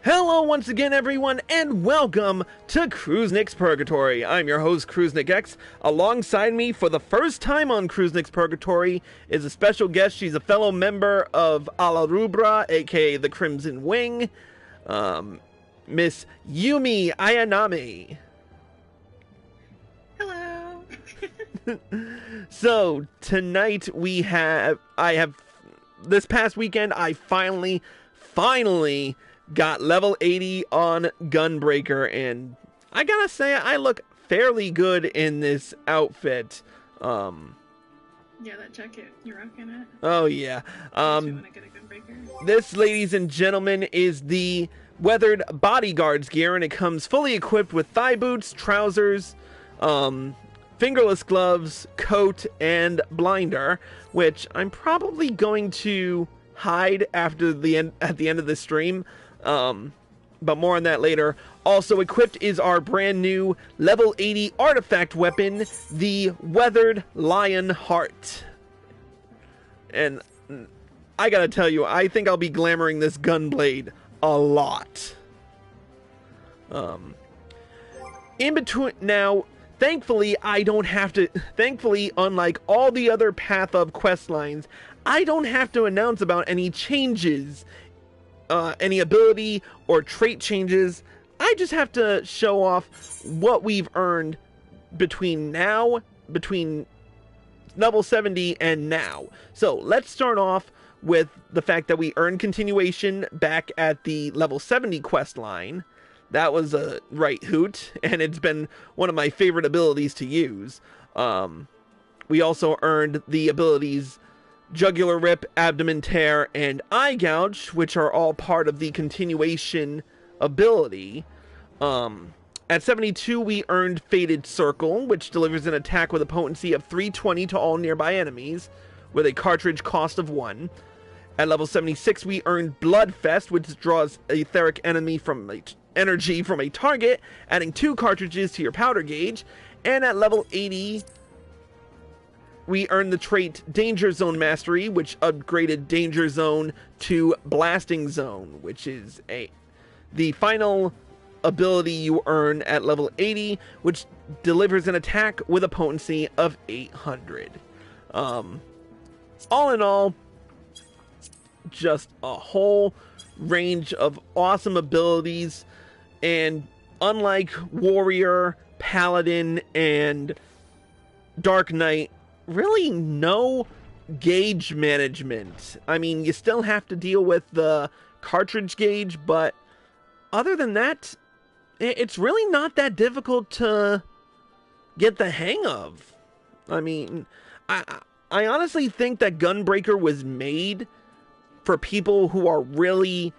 Hello once again everyone, and welcome to Cruisnick's Purgatory. I'm your host, Cruisnick X. Alongside me for the first time on Cruisnick's Purgatory is a special guest. She's a fellow member of Ala Rubra, aka the Crimson Wing, Miss Yumi Ayanami. Hello. So, tonight this past weekend, I finally got level 80 on Gunbreaker, and I gotta say, I look fairly good in this outfit. Yeah, that jacket you're rocking it. Oh yeah. When I get a Gunbreaker. This, ladies and gentlemen, is the Weathered Bodyguard's gear, and it comes fully equipped with thigh boots, trousers, fingerless gloves, coat, and blinder, which I'm probably going to hide at the end of the stream. But more on that later. Also equipped is our brand new level 80 artifact weapon, the Weathered Lion Heart. And I gotta tell you, I think I'll be glamoring this gunblade a lot. In between now, thankfully, unlike all the other Path of quest lines, I don't have to announce about any changes, any ability or trait changes. I just have to show off what we've earned between level 70 and now. So let's start off with the fact that we earned continuation back at the level 70 quest line. That was a right hoot, and it's been one of my favorite abilities to use. We also earned the abilities Jugular Rip, Abdomen Tear, and Eye Gouge, which are all part of the continuation ability. At 72, we earned Fated Circle, which delivers an attack with a potency of 320 to all nearby enemies, with a cartridge cost of 1. At level 76, we earned Bloodfest, which draws etheric energy from a target, adding 2 cartridges to your powder gauge. And at level 80, we earned the trait Danger Zone Mastery, which upgraded Danger Zone to Blasting Zone, which is the final ability you earn at level 80, which delivers an attack with a potency of 800. All in all, just a whole range of awesome abilities, and unlike Warrior, Paladin, and Dark Knight, really no gauge management. I mean, you still have to deal with the cartridge gauge, but other than that, it's really not that difficult to get the hang of. I mean, I honestly think that Gunbreaker was made for people who are really...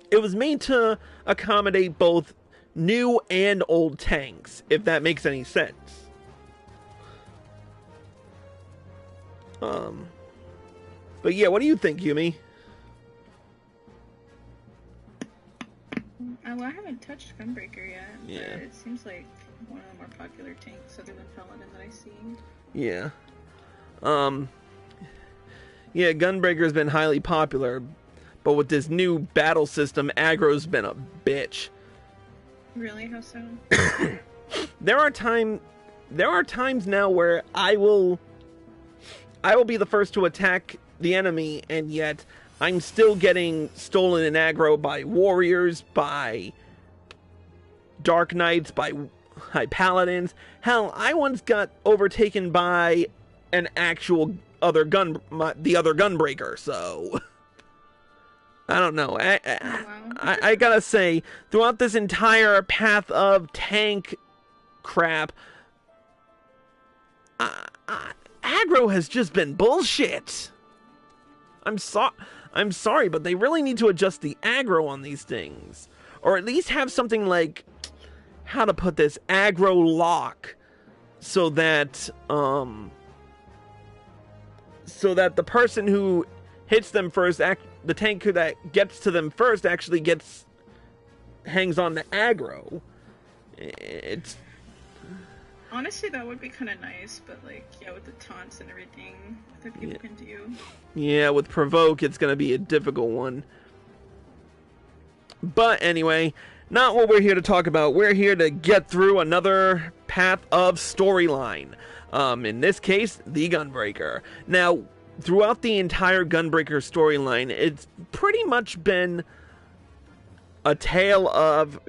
It was made to accommodate both new and old tanks, if that makes any sense. But yeah, what do you think, Yumi? Well, I haven't touched Gunbreaker yet, Yeah. but it seems like one of the more popular tanks other than Paladin that I see. Yeah. Yeah, Gunbreaker's been highly popular, but with this new battle system, aggro's been a bitch. Really? How so? There are times now where I will be the first to attack the enemy, and yet I'm still getting stolen in aggro by warriors, by Dark Knights, by Paladins. Hell, I once got overtaken by an actual the other Gunbreaker, so I don't know. I gotta say, throughout this entire Path of tank crap, aggro has just been bullshit. I'm sorry, but they really need to adjust the aggro on these things, or at least have something like, how to put this, aggro lock, so that the person who hits them first, the tank that gets to them first actually hangs on to aggro. Honestly, that would be kind of nice, but like, yeah, with the taunts and everything that people can do. Yeah, with Provoke, it's going to be a difficult one. But anyway, not what we're here to talk about. We're here to get through another path of storyline. In this case, the Gunbreaker. Now, throughout the entire Gunbreaker storyline, it's pretty much been a tale of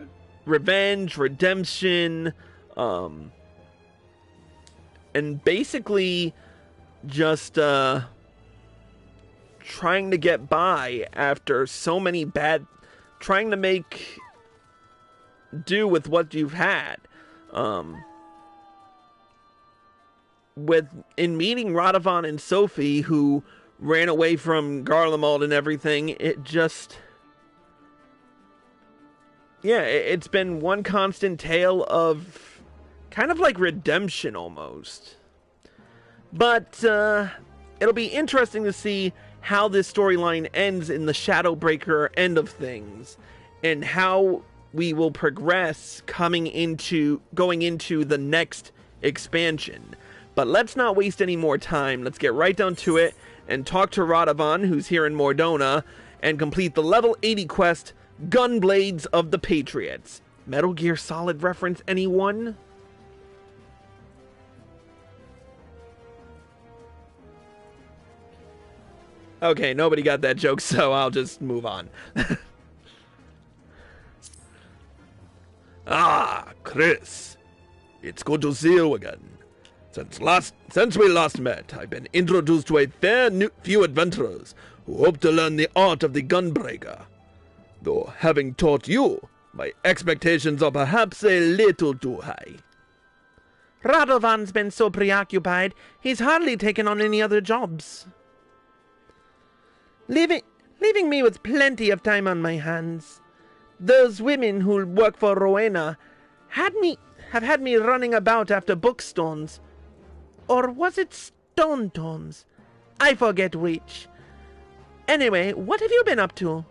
revenge, redemption, and basically just trying to get by after so many trying to make do with what you've had. In meeting Radovan and Sophie, who ran away from Garlemald and everything, it just... Yeah, it's been one constant tale of kind of like redemption almost. But it'll be interesting to see how this storyline ends in the Shadowbreaker end of things, and how we will progress going into the next expansion. But let's not waste any more time. Let's get right down to it and talk to Radovan, who's here in Mordona, and complete the level 80 quest, Gunblades of the Patriots. Metal Gear Solid reference, anyone? Okay, nobody got that joke, so I'll just move on. Ah, Chris. It's good to see you again. Since we last met, I've been introduced to a few adventurers who hope to learn the art of the Gunbreaker. Though, having taught you, my expectations are perhaps a little too high. Radovan's been so preoccupied, he's hardly taken on any other jobs. Leaving me with plenty of time on my hands. Those women who work for Rowena have had me running about after bookstones. Or was it stone tomes? I forget which. Anyway, what have you been up to?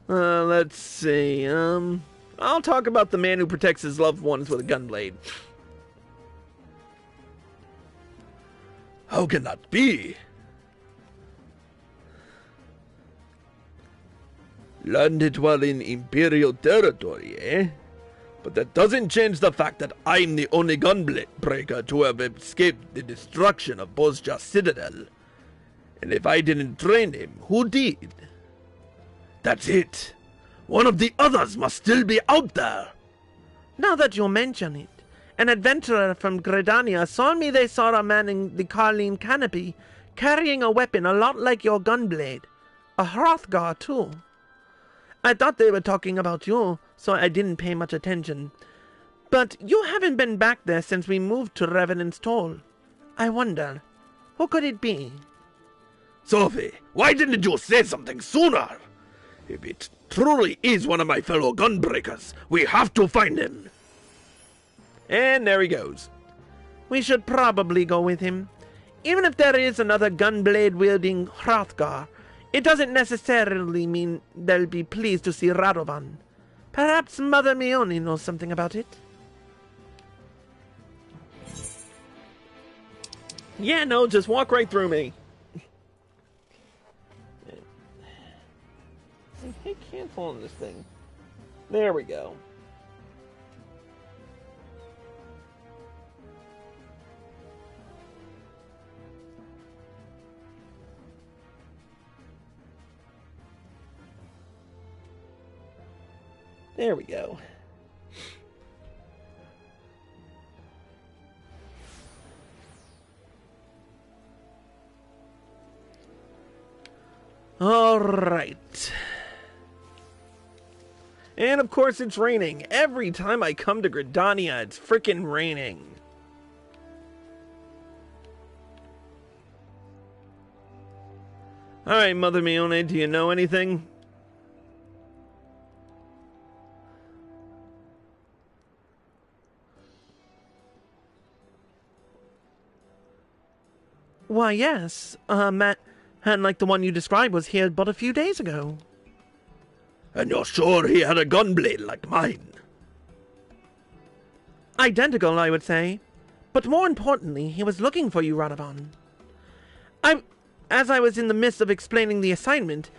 Let's see, I'll talk about the man who protects his loved ones with a gunblade. How can that be? Learned it while in Imperial territory, eh? But that doesn't change the fact that I'm the only gunbreaker to have escaped the destruction of Bozja's citadel. And if I didn't train him, who did? That's it. One of the others must still be out there. Now that you mention it, an adventurer from Gridania saw me they saw a man in the Carline canopy, carrying a weapon a lot like your gunblade. A Hrothgar, too. I thought they were talking about you, so I didn't pay much attention. But you haven't been back there since we moved to Revenant's Toll. I wonder, who could it be? Sophie, why didn't you say something sooner? If it truly is one of my fellow gunbreakers, we have to find him. And there he goes. We should probably go with him. Even if there is another gunblade-wielding Hrothgar, it doesn't necessarily mean they'll be pleased to see Radovan. Perhaps Mother Mione knows something about it. Yeah, no, just walk right through me. I can't fall on this thing. There we go. There we go. All right. And of course it's raining. Every time I come to Gridania, it's frickin' raining. Alright, Mother Mione, do you know anything? Why, yes. Matt, and like the one you described was here but a few days ago. And you're sure he had a gunblade like mine? Identical, I would say. But more importantly, he was looking for you, Radovan. As I was in the midst of explaining the assignment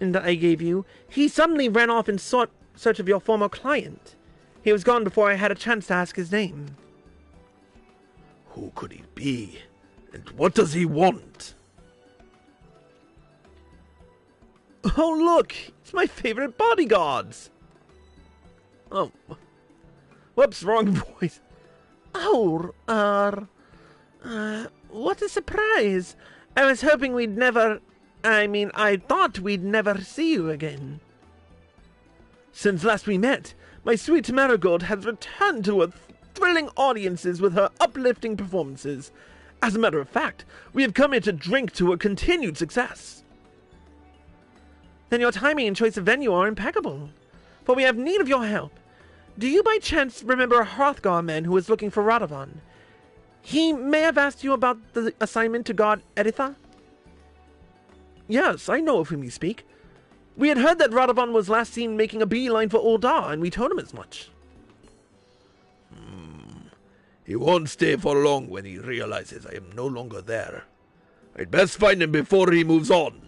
I gave you, he suddenly ran off in search of your former client. He was gone before I had a chance to ask his name. Who could he be? And what does he want? Oh, look! It's my favorite bodyguards! Oh. Whoops, wrong voice. Oh, what a surprise! I was hoping I thought we'd never see you again. Since last we met, my sweet Marigold has returned to her thrilling audiences with her uplifting performances. As a matter of fact, we have come here to drink to her continued success. Then your timing and choice of venue are impeccable, for we have need of your help. Do you by chance remember a Hrothgar man who was looking for Radovan? He may have asked you about the assignment to guard Editha? Yes, I know of whom you speak. We had heard that Radovan was last seen making a beeline for Ul'dah, and we told him as much. He won't stay for long when he realizes I am no longer there. I'd best find him before he moves on.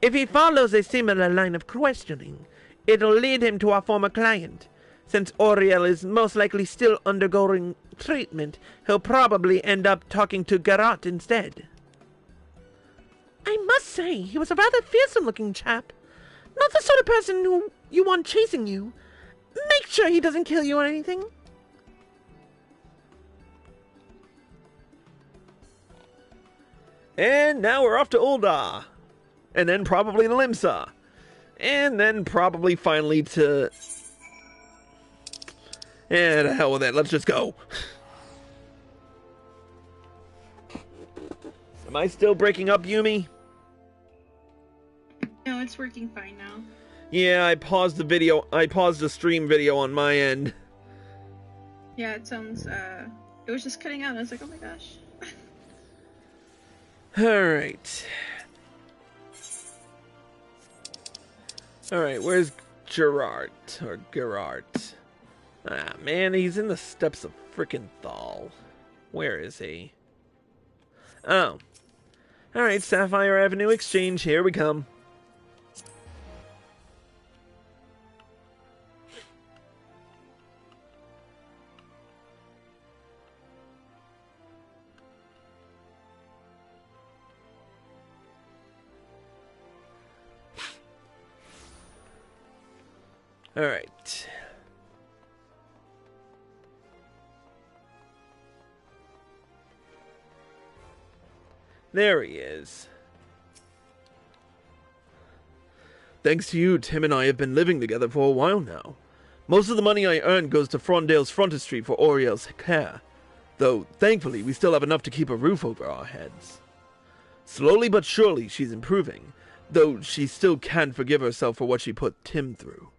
If he follows a similar line of questioning, it'll lead him to our former client. Since Auriel is most likely still undergoing treatment, he'll probably end up talking to Garrot instead. I must say, he was a rather fearsome-looking chap. Not the sort of person who you want chasing you. Make sure he doesn't kill you or anything. And now we're off to Ul'dah. And then probably to Limsa. And then probably finally to... Yeah, the hell with it. Let's just go. Am I still breaking up, Yumi? No, it's working fine now. Yeah, I paused the video. I paused the stream video on my end. Yeah, it sounds, it was just cutting out. I was like, oh my gosh. Alright. Alright, where's Gerard? Or Gerard? Ah, man, he's in the steps of frickin' Thal. Where is he? Oh. Alright, Sapphire Avenue Exchange, here we come. Alright. There he is. Thanks to you, Tim and I have been living together for a while now. Most of the money I earn goes to Frondale's frontistry for Auriel's care, though thankfully we still have enough to keep a roof over our heads. Slowly but surely she's improving, though she still can't forgive herself for what she put Tim through.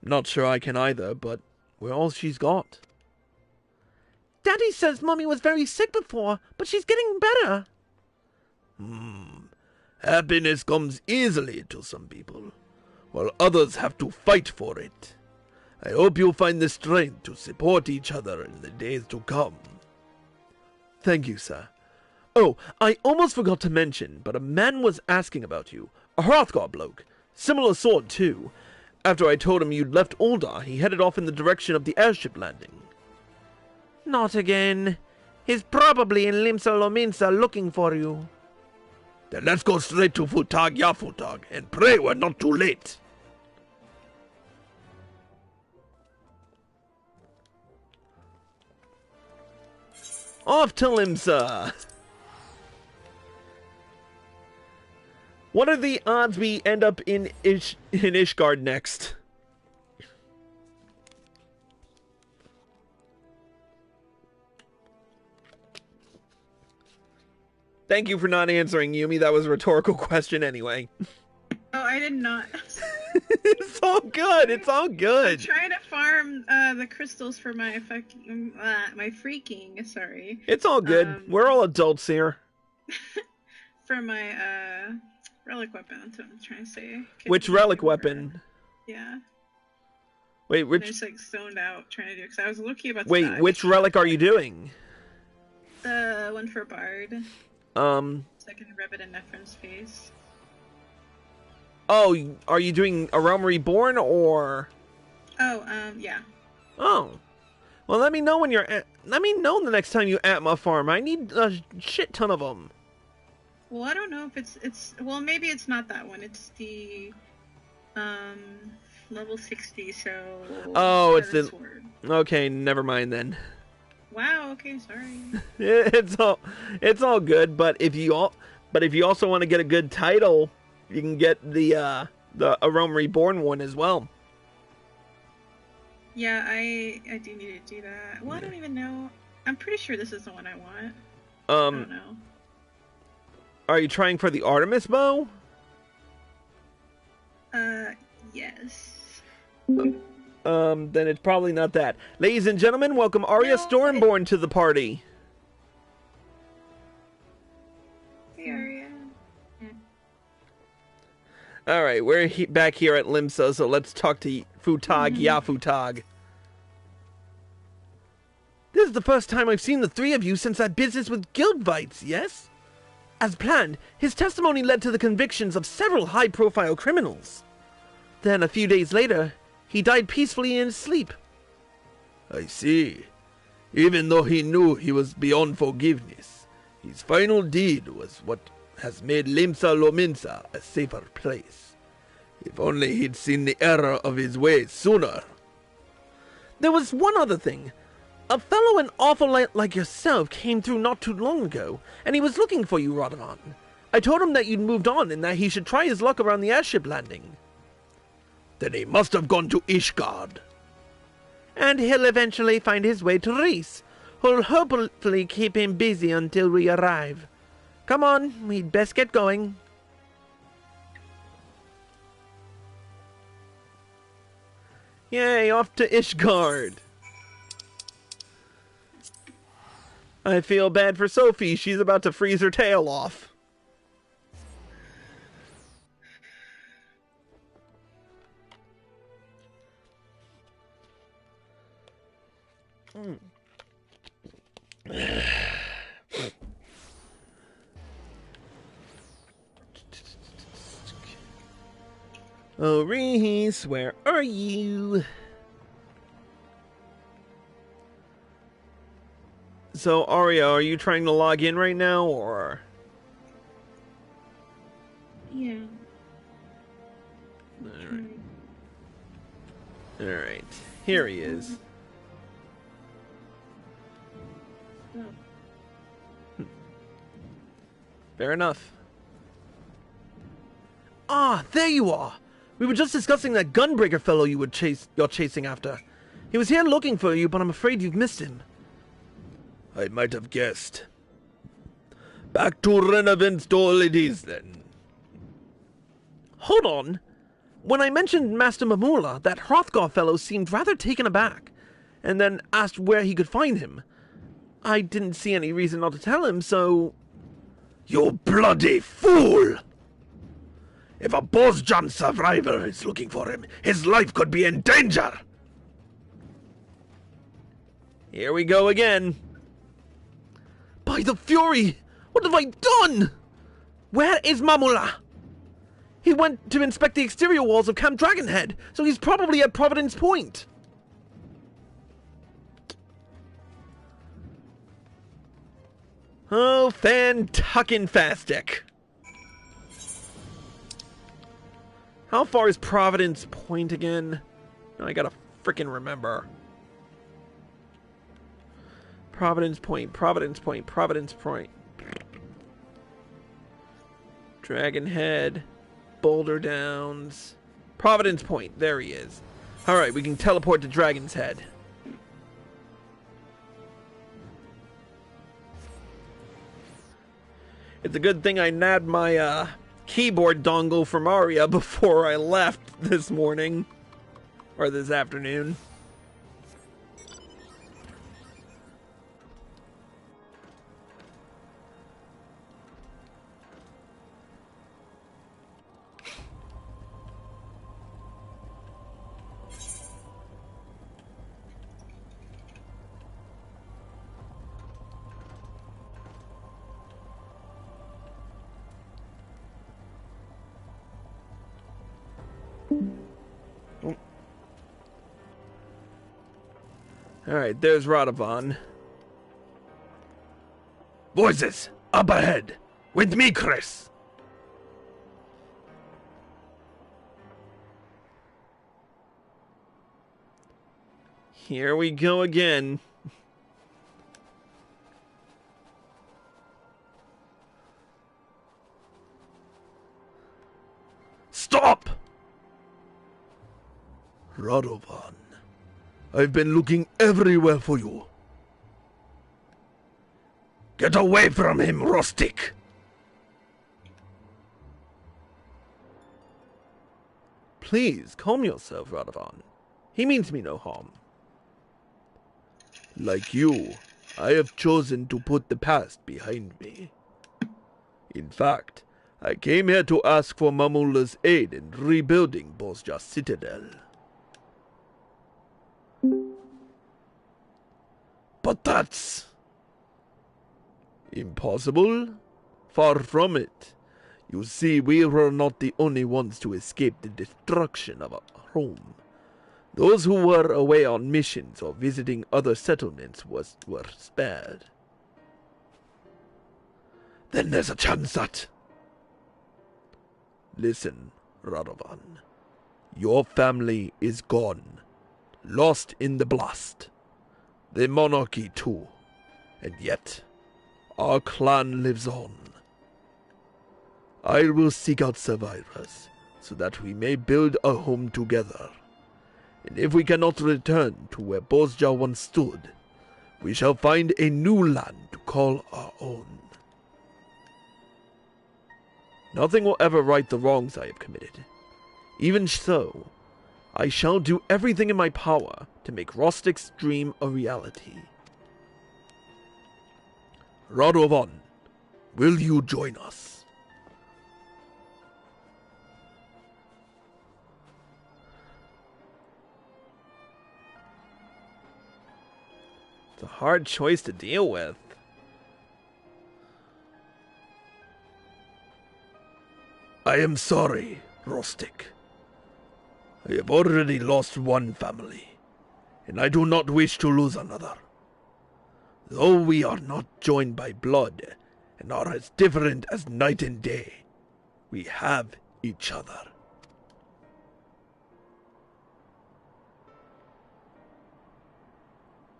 Not sure I can either, but we're all she's got. Daddy says Mommy was very sick before, but she's getting better. Happiness comes easily to some people, while others have to fight for it. I hope you'll find the strength to support each other in the days to come. Thank you, sir. Oh, I almost forgot to mention, but a man was asking about you. A Hrothgar bloke. Similar sort, too. After I told him you'd left Ul'dah, he headed off in the direction of the airship landing. Not again. He's probably in Limsa Lominsa looking for you. Then let's go straight to Futag Yafutag, and pray we're not too late. Off to Limsa! What are the odds we end up in Ishgard next? Thank you for not answering, Yumi. That was a rhetorical question anyway. Oh, I did not. It's all good. It's all good. I'm trying to farm the crystals for my fucking my freaking. Sorry. It's all good. We're all adults here. For my Relic weapon, that's what I'm trying to say. Which relic weapon? Yeah. Wait, which... I just like zoned out trying to do it, because I was looking about to Wait, die, which relic are you doing? The one for Bard. Second Revenant and Nephron's face. Oh, are you doing A Realm Reborn, or... Oh, yeah. Oh. Well, let me know when you're at... Let me know the next time you at my farm. I need a shit ton of them. Well, I don't know if it's... Well, maybe it's not that one. It's the... level 60, so... Oh, it's the... Sword. Okay, never mind then. Wow, okay, sorry. It's all good, but if you also want to get a good title, you can get the A Realm Reborn one as well. Yeah, I do need to do that. Well, I don't even know. I'm pretty sure this is the one I want. I don't know. Are you trying for the Artemis bow? Yes. Then it's probably not that. Ladies and gentlemen, welcome Arya Stormborn to the party. Hey, Arya. Alright, we're back here at Limsa, so let's talk to Futag, Yafutag. This is the first time I've seen the three of you since that business with Gunbleades, yes? As planned, his testimony led to the convictions of several high-profile criminals. Then, a few days later, he died peacefully in his sleep. I see. Even though he knew he was beyond forgiveness, his final deed was what has made Limsa Lominsa a safer place. If only he'd seen the error of his ways sooner. There was one other thing. A fellow an awful lot like yourself came through not too long ago, and he was looking for you, Radovan. I told him that you'd moved on and that he should try his luck around the airship landing. Then he must have gone to Ishgard. And he'll eventually find his way to Reese, who'll hopefully keep him busy until we arrive. Come on, we'd best get going. Yay, off to Ishgard. I feel bad for Sophie. She's about to freeze her tail off. Oh, Reese, where are you? So, Arya, are you trying to log in right now, or? Yeah. Alright. Here he is. Fair enough. Ah, there you are! We were just discussing that Gunbreaker fellow you're chasing after. He was here looking for you, but I'm afraid you've missed him. I might have guessed. Back to Revenant's door it is, then. Hold on. When I mentioned Master Mamula, that Hrothgar fellow seemed rather taken aback, and then asked where he could find him. I didn't see any reason not to tell him, so... You bloody fool! If a Bosjan survivor is looking for him, his life could be in danger! Here we go again. By the Fury! What have I done? Where is Mamula? He went to inspect the exterior walls of Camp Dragonhead, so he's probably at Providence Point. Oh, fan-tuckin'-fastic. How far is Providence Point again? I gotta frickin' remember. Providence Point, Providence Point, Providence Point. Dragonhead, Boulder Downs, Providence Point. There he is. Alright, we can teleport to Dragon's Head. It's a good thing I nabbed my keyboard dongle from Arya before I left this morning. Or this afternoon. Oh. Alright, there's Radovan. Voices, up ahead! With me, Chris! Here we go again. Stop! Radovan, I've been looking everywhere for you. Get away from him, Rustic! Please, calm yourself, Radovan. He means me no harm. Like you, I have chosen to put the past behind me. In fact, I came here to ask for Mamula's aid in rebuilding Bozja's citadel. But that's impossible? Far from it. You see, we were not the only ones to escape the destruction of our home. Those who were away on missions or visiting other settlements were spared. Then there's a chance that... Listen, Radovan. Your family is gone. Lost in the blast. The monarchy too. And yet, our clan lives on. I will seek out survivors, so that we may build a home together. And if we cannot return to where Bozja once stood, we shall find a new land to call our own. Nothing will ever right the wrongs I have committed. Even so, I shall do everything in my power to make Rostic's dream a reality. Radovan, will you join us? It's a hard choice to deal with. I am sorry, Rostic. I have already lost one family, and I do not wish to lose another. Though we are not joined by blood, and are as different as night and day, we have each other.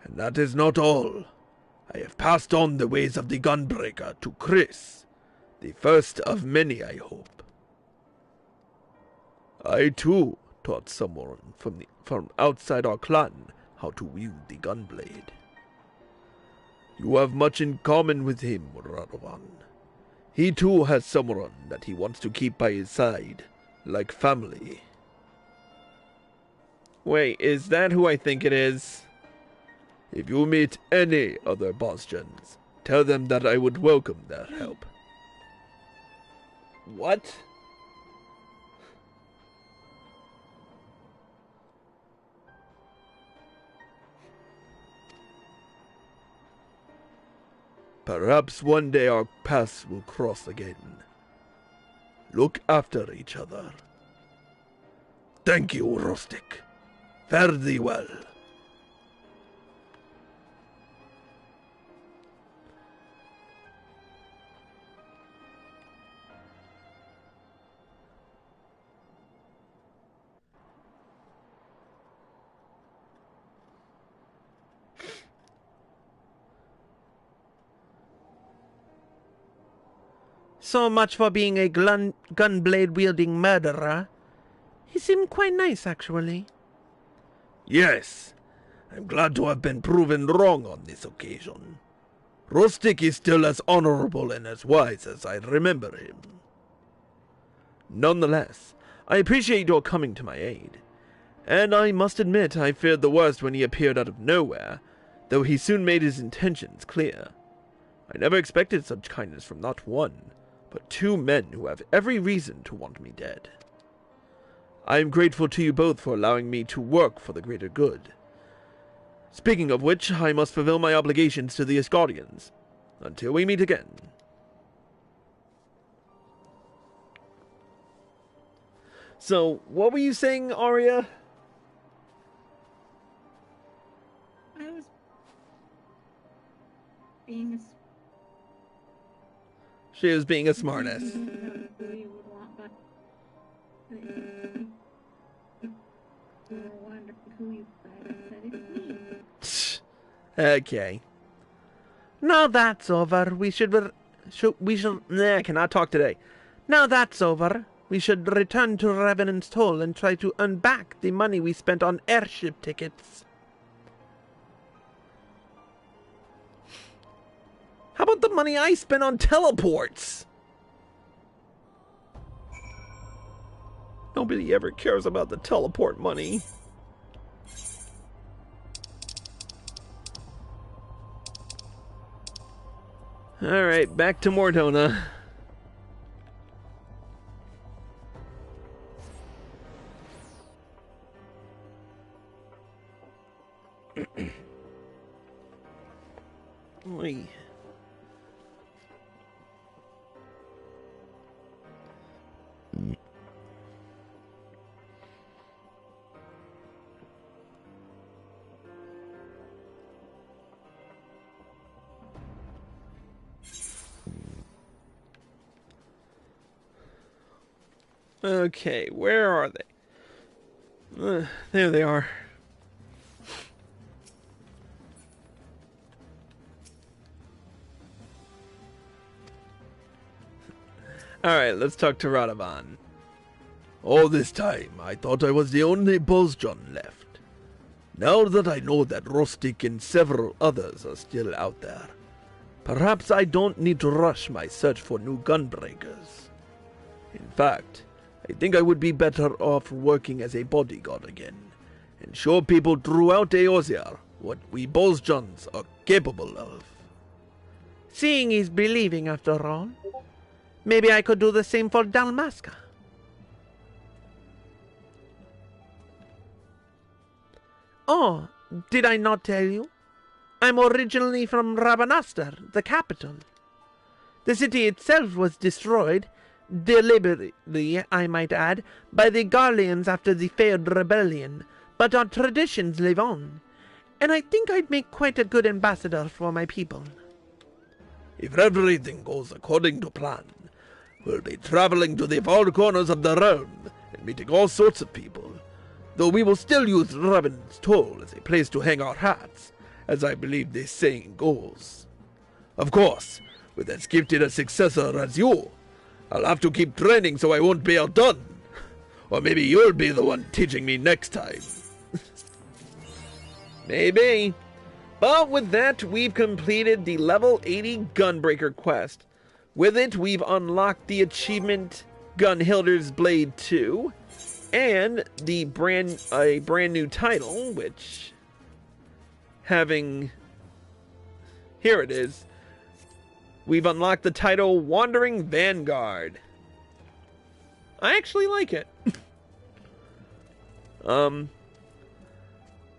And that is not all. I have passed on the ways of the Gunbreaker to Chris, the first of many, I hope. I too taught someone from outside our clan how to wield the Gunblade. You have much in common with him, Radovan. He too has someone that he wants to keep by his side, like family. Wait, is that who I think it is? If you meet any other Bozjans, tell them that I would welcome their help. What? Perhaps one day our paths will cross again. Look after each other. Thank you, Rustic. Fare thee well. So much for being a gunblade-wielding murderer. He seemed quite nice, actually. Yes, I'm glad to have been proven wrong on this occasion. Rustic is still as honorable and as wise as I remember him. Nonetheless, I appreciate your coming to my aid. And I must admit I feared the worst when he appeared out of nowhere, though he soon made his intentions clear. I never expected such kindness from not one, but two men who have every reason to want me dead. I am grateful to you both for allowing me to work for the greater good. Speaking of which, I must fulfill my obligations to the Asgardians. Until we meet again. So, what were you saying, Arya? I was being She was being a smartass. Okay. Now that's over, we should nah, I cannot talk today. Now that's over, we should return to Revenant's Toll and try to earn back the money we spent on airship tickets. How about the money I spent on teleports? Nobody ever cares about the teleport money. Alright, back to Mordona. Oy. Okay, where are they? There they are. Alright, let's talk to Radovan. All this time, I thought I was the only Bozjon left. Now that I know that Rostik and several others are still out there, perhaps I don't need to rush my search for new Gunbreakers. In fact, I think I would be better off working as a bodyguard again, and show people throughout Eorzea what we Bozjons are capable of. Seeing is believing after all. Maybe I could do the same for Dalmasca. Oh, did I not tell you? I'm originally from Rabanastre, the capital. The city itself was destroyed, deliberately, I might add, by the Garleans after the failed rebellion, but our traditions live on, and I think I'd make quite a good ambassador for my people. If everything goes according to plan, we'll be traveling to the four corners of the realm and meeting all sorts of people, though we will still use Revenant's Toll as a place to hang our hats, as I believe this saying goes. Of course, with as gifted a successor as you, I'll have to keep training so I won't be outdone. Or maybe you'll be the one teaching me next time. Maybe. But with that, we've completed the level 80 Gunbreaker quest. With it, we've unlocked the achievement Gunhilder's Blade 2, and the brand new title, which, here it is. We've unlocked the title Wandering Vanguard. I actually like it.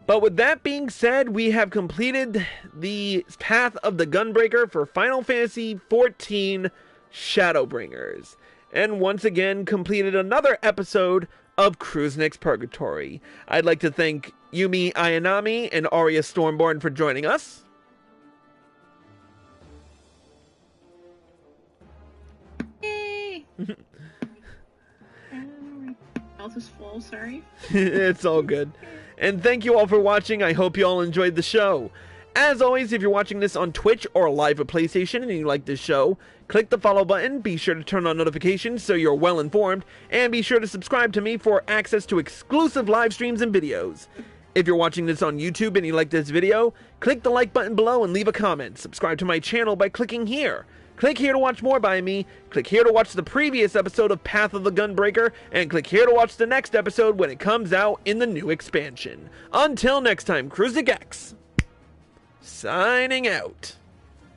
But with that being said, we have completed the path of the Gunbreaker for Final Fantasy XIV Shadowbringers. And once again, completed another episode of Cruisenix Purgatory. I'd like to thank Yumi Ayanami and Arya Stormborn for joining us. Yay! Mouth is full, sorry. It's all good. And thank you all for watching. I hope you all enjoyed the show. As always, if you're watching this on Twitch or live at PlayStation and you like this show, click the follow button, be sure to turn on notifications so you're well informed, and be sure to subscribe to me for access to exclusive live streams and videos. If you're watching this on YouTube and you like this video, click the like button below and leave a comment. Subscribe to my channel by clicking here. Click here to watch more by me, click here to watch the previous episode of Path of the Gunbreaker, and click here to watch the next episode when it comes out in the new expansion. Until next time, Cruisenix, signing out.